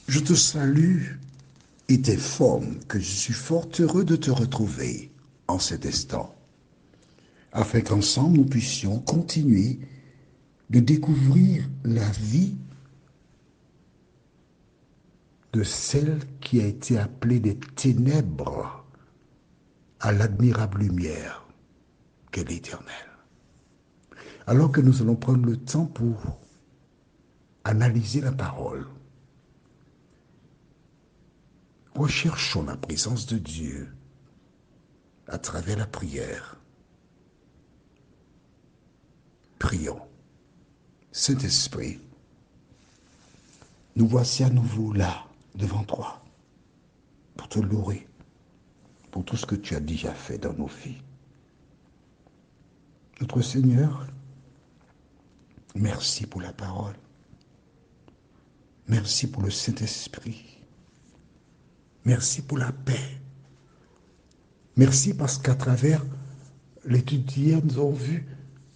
Je te salue et t'informe que je suis fort heureux de te retrouver en cet instant, afin qu'ensemble nous puissions continuer de découvrir la vie de celle qui a été appelée des ténèbres à l'admirable lumière qu'est l'Éternel. Alors que nous allons prendre le temps pour analyser la parole, recherchons la présence de Dieu à travers la prière. Prions. Saint-Esprit, nous voici à nouveau là, devant toi, pour te louer, pour tout ce que tu as déjà fait dans nos vies. Notre Seigneur, merci pour la parole. Merci pour le Saint-Esprit. Merci pour la paix. Merci parce qu'à travers l'étude d'hier, nous avons vu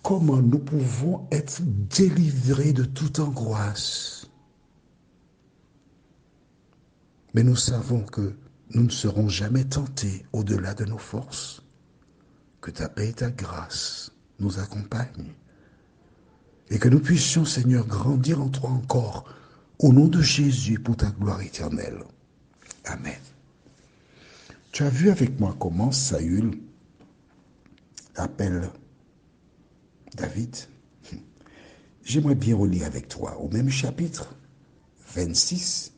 comment nous pouvons être délivrés de toute angoisse. Mais nous savons que nous ne serons jamais tentés au-delà de nos forces. Que ta paix et ta grâce nous accompagnent. Et que nous puissions, Seigneur, grandir en toi encore, au nom de Jésus, pour ta gloire éternelle. Amen. Tu as vu avec moi comment Saül appelle David. J'aimerais bien relire avec toi au même chapitre 26,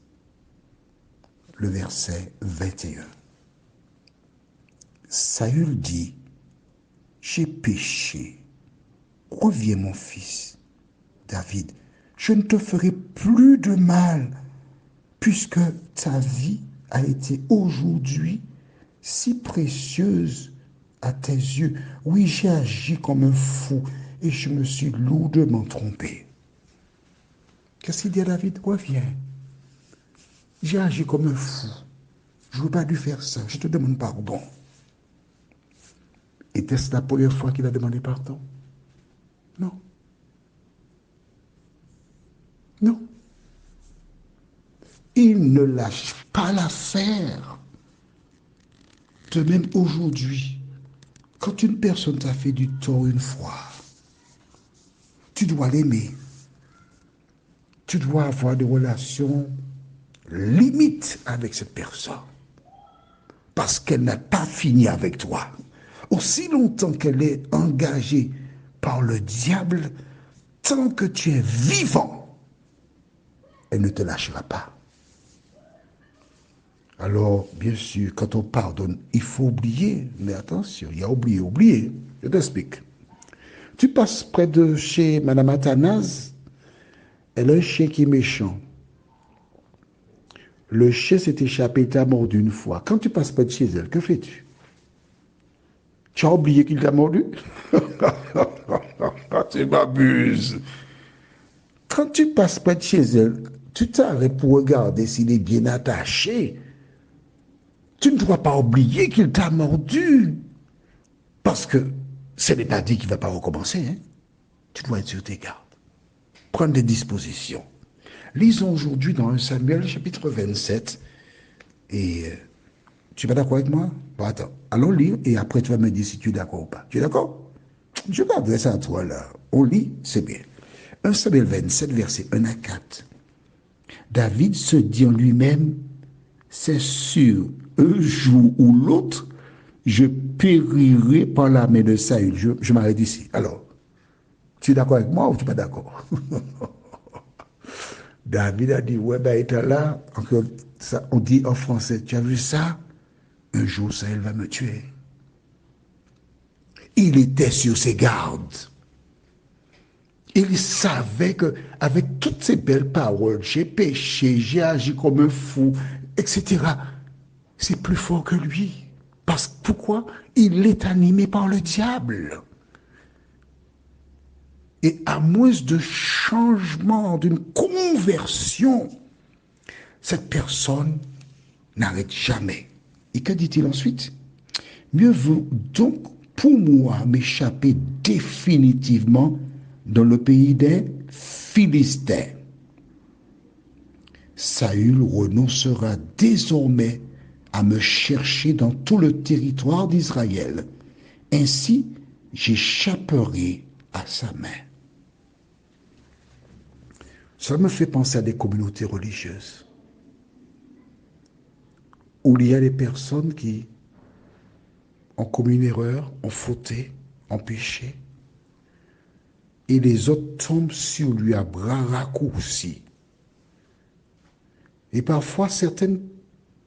le verset 21. Saül dit, j'ai péché. Reviens mon fils, David, je ne te ferai plus de mal, puisque ta vie a été aujourd'hui si précieuse à tes yeux. Oui, j'ai agi comme un fou et je me suis lourdement trompé. Qu'est-ce qu'il dit à David? Reviens. J'ai agi comme un fou. Je n'aurais pas dû faire ça. Je te demande pardon. Était-ce la première fois qu'il a demandé pardon? Non. Non. Il ne lâche pas l'affaire. De même aujourd'hui, quand une personne t'a fait du tort une fois, tu dois l'aimer. Tu dois avoir des relations limites avec cette personne. Parce qu'elle n'a pas fini avec toi. Aussi longtemps qu'elle est engagée par le diable, tant que tu es vivant, elle ne te lâchera pas. Alors, bien sûr, quand on pardonne, il faut oublier. Mais attention, il y a oublier. Je t'explique. Tu passes près de chez Madame Athanase, elle a un chien qui est méchant. Le chien s'est échappé, il t'a mordu une fois. Quand tu passes près de chez elle, que fais-tu? Tu as oublié qu'il t'a mordu? Tu m'abuses. Quand tu passes près de chez elle, tu t'arrêtes pour regarder s'il est bien attaché. Tu ne dois pas oublier qu'il t'a mordu. Parce que ce n'est pas dit qu'il ne va pas recommencer. Hein? Tu dois être sur tes gardes. Prendre des dispositions. Lisons aujourd'hui dans 1 Samuel, chapitre 27. Et tu vas d'accord avec moi? Bon, attends, allons lire et après tu vas me dire si tu es d'accord ou pas. Tu es d'accord? Je m'adresse à toi là. On lit, c'est bien. 1 Samuel 27, versets 1 à 4. David se dit en lui-même, c'est sûr, un jour ou l'autre, je périrai par la main de Saül. Je m'arrête ici. Alors, tu es d'accord avec moi ou tu n'es pas d'accord? David a dit, ouais, ben, il est là. Ça, on dit en français, tu as vu ça? Un jour, Saül va me tuer. Il était sur ses gardes. Il savait qu'avec toutes ces belles paroles, j'ai péché, j'ai agi comme un fou, etc., c'est plus fort que lui. Pourquoi? Il est animé par le diable. Et à moins de changement, d'une conversion, cette personne n'arrête jamais. Et que dit-il ensuite? Mieux vaut donc pour moi m'échapper définitivement dans le pays des Philistins. Saül renoncera désormais à me chercher dans tout le territoire d'Israël. Ainsi, j'échapperai à sa main. Ça me fait penser à des communautés religieuses où il y a des personnes qui ont commis une erreur, ont fauté, ont péché, et les autres tombent sur lui à bras raccourcis. Et parfois, certaines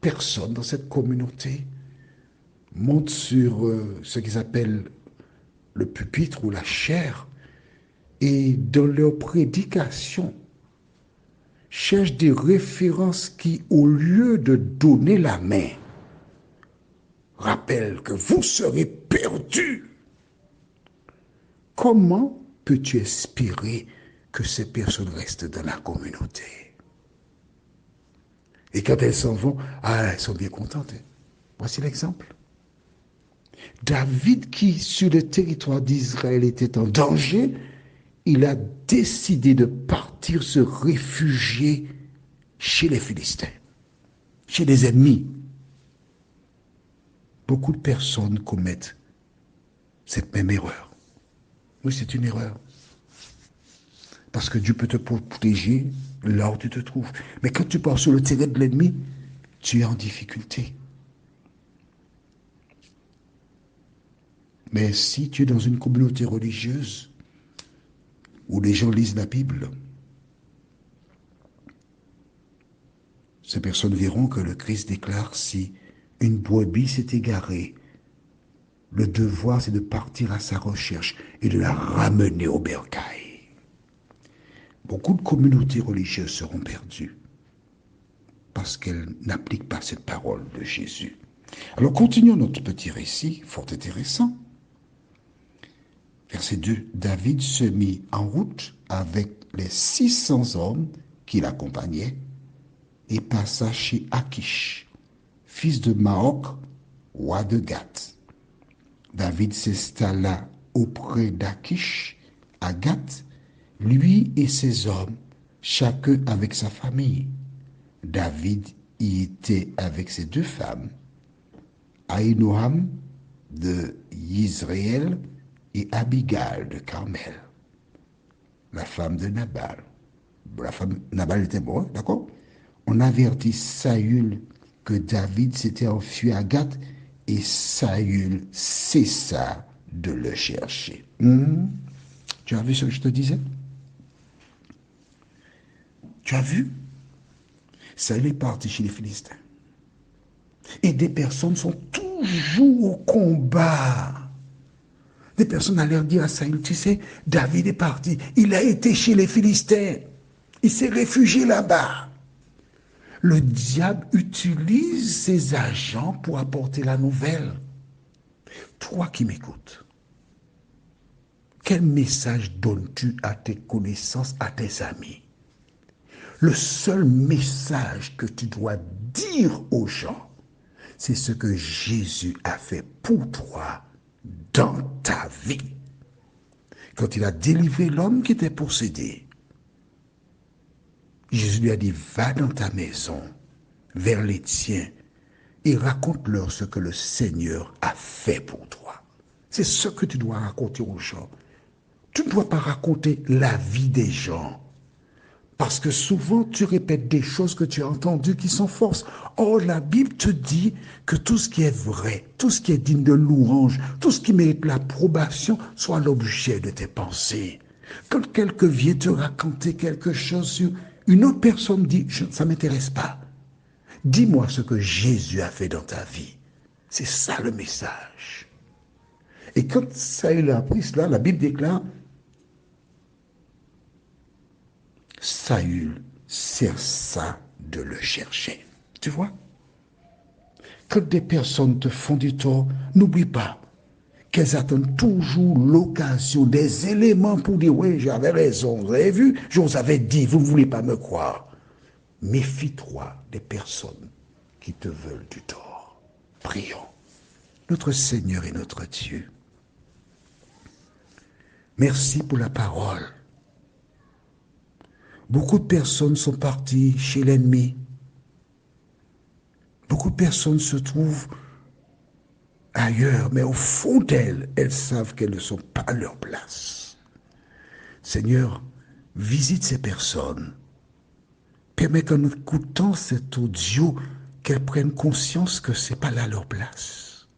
personnes dans cette communauté montent sur ce qu'ils appellent le pupitre ou la chaire, et dans leur prédication, cherchent des références qui, au lieu de donner la main, rappellent que vous serez perdus. Comment peux-tu espérer que ces personnes restent dans la communauté? Et quand elles s'en vont, elles sont bien contentes. Voici l'exemple. David, qui sur le territoire d'Israël était en danger, il a décidé de partir se réfugier chez les Philistins, chez les ennemis. Beaucoup de personnes commettent cette même erreur. Oui, c'est une erreur. Parce que Dieu peut te protéger là où tu te trouves. Mais quand tu pars sur le terrain de l'ennemi, tu es en difficulté. Mais si tu es dans une communauté religieuse où les gens lisent la Bible, ces personnes verront que le Christ déclare: si une brebis s'est égarée, le devoir c'est de partir à sa recherche et de la ramener au bercail. Beaucoup de communautés religieuses seront perdues parce qu'elles n'appliquent pas cette parole de Jésus. Alors continuons notre petit récit, fort intéressant. Verset 2, David se mit en route avec les 600 hommes qui l'accompagnaient et passa chez Akish, fils de Maoc, roi de Gath. David s'installa auprès d'Akish à Gath, lui et ses hommes, chacun avec sa famille. David y était avec ses 2 femmes, Aïnoam de Yisraël et Abigail de Carmel, la femme de Nabal. La femme Nabal était mort, d'accord? On avertit Saül que David s'était enfui à Gath et Saül cessa de le chercher. Tu as vu ce que je te disais? Tu as vu? Saül est parti chez les Philistins. Et des personnes sont toujours au combat. Des personnes allaient dire à Saül: tu sais, David est parti, il a été chez les Philistins, il s'est réfugié là-bas. Le diable utilise ses agents pour apporter la nouvelle. Toi qui m'écoutes, quel message donnes-tu à tes connaissances, à tes amis? Le seul message que tu dois dire aux gens, c'est ce que Jésus a fait pour toi dans ta vie. Quand il a délivré l'homme qui était possédé, Jésus lui a dit: va dans ta maison, vers les tiens, et raconte-leur ce que le Seigneur a fait pour toi. C'est ce que tu dois raconter aux gens. Tu ne dois pas raconter la vie des gens. Parce que souvent, tu répètes des choses que tu as entendues qui sont fausses. Or, la Bible te dit que tout ce qui est vrai, tout ce qui est digne de louange, tout ce qui mérite l'approbation, soit l'objet de tes pensées. Quand quelqu'un vient te raconter quelque chose sur une autre personne, dit: ça ne m'intéresse pas. Dis-moi ce que Jésus a fait dans ta vie. C'est ça le message. Et quand Saül a appris cela, la Bible déclare: Saül cessa de le chercher. Tu vois? Quand des personnes te font du tort, n'oublie pas qu'elles attendent toujours l'occasion, des éléments pour dire: oui, j'avais raison, vous avez vu, je vous avais dit, vous ne voulez pas me croire. Méfie-toi des personnes qui te veulent du tort. Prions. Notre Seigneur et notre Dieu, merci pour la parole. Beaucoup de personnes sont parties chez l'ennemi. Beaucoup de personnes se trouvent ailleurs, mais au fond d'elles, elles savent qu'elles ne sont pas à leur place. Seigneur, visite ces personnes. Permets qu'en écoutant cet audio, qu'elles prennent conscience que ce n'est pas là leur place.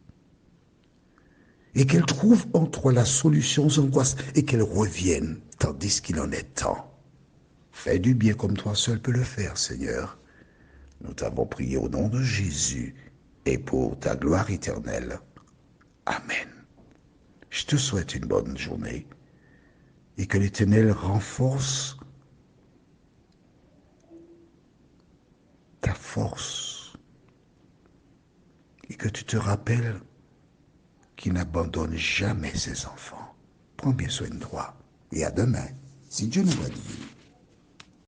Et qu'elles trouvent en toi la solution aux angoisses et qu'elles reviennent, tandis qu'il en est temps. Fais du bien comme toi seul peux le faire, Seigneur. Nous t'avons prié au nom de Jésus et pour ta gloire éternelle. Amen. Je te souhaite une bonne journée et que l'Éternel renforce ta force et que tu te rappelles qu'il n'abandonne jamais ses enfants. Prends bien soin de toi et à demain, si Dieu nous l'a dit.